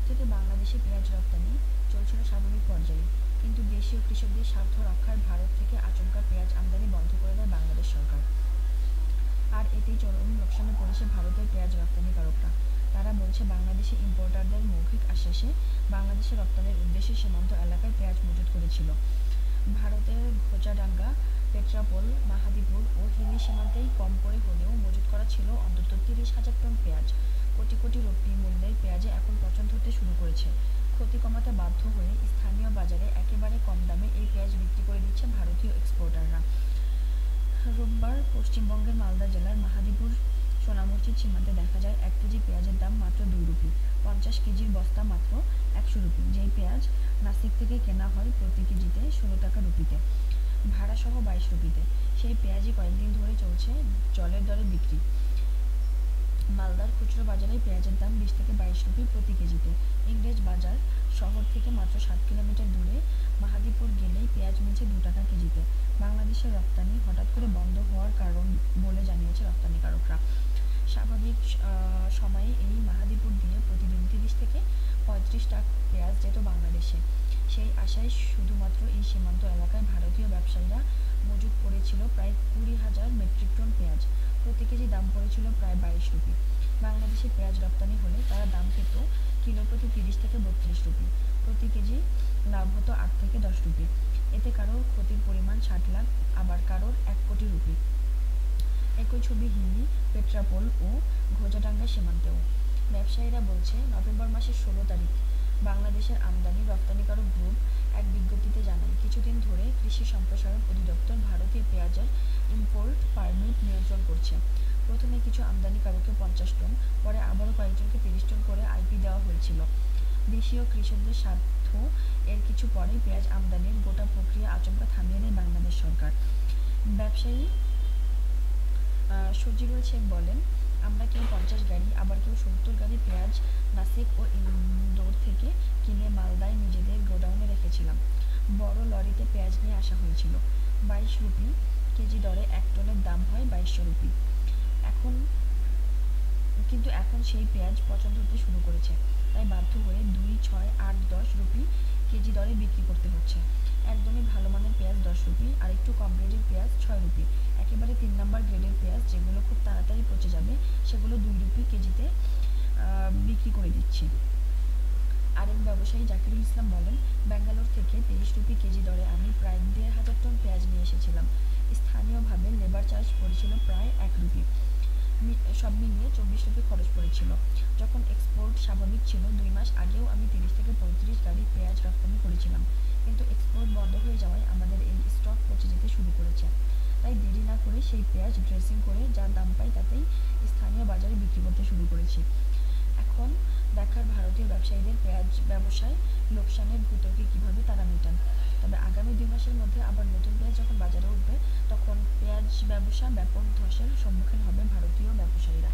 থেকে বাংলাদেশে পেঁয়াজ রপ্তানি চলছিল স্বাভাবিক পর্যায়ে, কিন্তু দেশীয় কৃষকদের স্বার্থ রক্ষায় ভারত থেকে আচমকা পেঁয়াজ আমদানি বন্ধ করে দেয় বাংলাদেশ সরকার। আর এতেই চরম লোকসানে পড়েছে ভারতের পেঁয়াজ রপ্তানিকারকরা। তারা বলছে, বাংলাদেশি ইম্পোর্টারদের মৌখিক আশ্বাসে বাংলাদেশে রপ্তানির উদ্দেশ্যে সীমান্ত এলাকায় পেঁয়াজ মজুত করেছিল। ভারতের ঘোচাডাঙ্গা, পেট্রাপোল, মাহাদীপুর ও হিলি সীমান্তেই কম করে হলেও মজুত করা ছিল অন্তত 30,000 টন পেঁয়াজ। কোটি কোটি রুপি মূল্যের পেঁয়াজে এখন পচন ধরতে শুরু করেছে। ক্ষতি কমাতে বাধ্য হয়ে স্থানীয় বাজারে একেবারে কম দামে এই পেঁয়াজ বিক্রি করে দিচ্ছে ভারতীয় এক্সপোর্টাররা। রোববার পশ্চিমবঙ্গের মালদা জেলার মাহাদীপুর সোনামসজিদ সীমান্তে দেখা যায় 1 কেজি পেঁয়াজের দাম মাত্র 2 রুপি, 50 কেজির বস্তা মাত্র 100 রুপি। যেই পেঁয়াজ নাসিক থেকে কেনা হয় প্রতি কেজিতে 16 টাকা রুপিতে, ভাড়াসহ 22 রুপিতে, সেই পেঁয়াজই কয়েকদিন ধরে চলছে জলের দরে বিক্রি। মালদার খুচরো বাজারে পেঁয়াজের দাম 20 থেকে 22 রুপি প্রতি কেজিতে। ইংরেজ বাজার শহর থেকে মাত্র 7 কিলোমিটার দূরে মাহাদীপুর গেলেই পেঁয়াজ মিলছে 2 টাকা কেজিতে। বাংলাদেশের রপ্তানি হঠাৎ করে বন্ধ হওয়ার কারণ বলে জানিয়েছে রপ্তানিকারকরা। স্বাভাবিক সময়ে এই মাহাদীপুর দিয়ে প্রতিদিন 30 থেকে 35 টাক পেঁয়াজ যেত বাংলাদেশে। সেই আশায় শুধুমাত্র এই সীমান্ত এলাকায় ভারতীয় ব্যবসায়ীরা মজুত করেছিল প্রায় 20,000 মেট্রিক টন পেঁয়াজ। প্রতি কেজি দাম পড়েছিল প্রায় 22 রুপি। বাংলাদেশে পেঁয়াজ রপ্তানি হলে তারা দাম পেত কিলো প্রতি 30 থেকে 32 রুপি। প্রতি কেজি লাভ হতো 8 থেকে 10 রুপি। এতে কারোর ক্ষতির পরিমাণ 60 লাখ, আবার কারোর 1 কোটি রুপি। একই ছবি হিলি, পেট্রাপোল ও ঘোচাডাঙ্গা সীমান্তেও। ব্যবসায়ীরা বলছে, নভেম্বর মাসের 16 তারিখ বাংলাদেশের আমদানি রপ্তানিকারক গ্রুপ এক বিজ্ঞপ্তিতে জানায়, কিছুদিন ধরে কৃষি সম্প্রসারণ অধিদপ্তর ভারতীয় পেঁয়াজের ইম্পোর্ট পারমিট নিয়ন্ত্রণ করছে। প্রথমে কিছু আমদানিকারককে 50 টন, পরে আবারও কয়েকজনকে 30 টন করে আইপি দেওয়া হয়েছিল। দেশীয় কৃষকদের স্বার্থ এর কিছু পরেই পেঁয়াজ আমদানির গোটা প্রক্রিয়া আচমকা থামিয়ে দেয় বাংলাদেশ সরকার। ব্যবসায়ী সজিবুল শেখ বলেন, আমরা কেউ 50 গাড়ি, আবার কেউ 70 গাড়ি পেঁয়াজ নাসিক ও ইন্দোর থেকে কিনে মালদায় নিজেদের গোডাউনে রেখেছিলাম। বড় লরিতে পেঁয়াজ নিয়ে আসা হয়েছিল। 22 রুপি কেজি দরে 1 টনের দাম হয় 2200 রুপি। কিন্তু এখন সেই পেঁয়াজ পচন ধরতে শুরু করেছে, তাই বাধ্য হয়ে 2, 6, 8, 10 রুপি কেজি দরে বিক্রি করতে হচ্ছে। একদমই ভালো মানের পেঁয়াজ 10 রুপি, আর একটু কম গ্রেডের পেঁয়াজ 6 রুপি। একেবারে 3 নম্বর গ্রেডের পেঁয়াজ যেগুলো খুব তাড়াতাড়ি পচে যাবে সেগুলো 2 রুপি কেজিতে বিক্রি করে দিচ্ছি। আরেক ব্যবসায়ী জাকিরুল ইসলাম বলেন, ব্যাঙ্গালোর থেকে 23 রুপি কেজি দরে আমি প্রায় 1,500 টন পেঁয়াজ নিয়ে এসেছিলাম। স্থানীয়ভাবে লেবার চার্জ পড়েছিল প্রায় 1 রুপি। সব মিলিয়ে 24 রুপি খরচ পড়েছিল। যখন এক্সপোর্ট স্বাভাবিক ছিল 2 মাস আগেও আমি 30 থেকে 35 গাড়ি পেঁয়াজ রপ্তানি করেছিলাম, কিন্তু এক্সপোর্ট বন্ধ হয়ে যাওয়ায় আমাদের এই স্টক পচে যেতে শুরু করেছে। তাই দেরি না করে সেই পেঁয়াজ ড্রেসিং করে যা দাম পাই তাতেই স্থানীয় বাজারে বিক্রি করতে শুরু করেছি। এখন দেখার ভারতীয় ব্যবসায়ীদের পেঁয়াজ ব্যবসায় লোকসানের ভূতকে কিভাবে তারা মেটান। তবে আগামী 2 মাসের মধ্যে আবার নতুন পেঁয়াজ যখন বাজারে উঠবে, তখন পেঁয়াজ ব্যবসা ব্যাপক ধসের সম্মুখীন হবে ভারতীয় ব্যবসায়ীরা।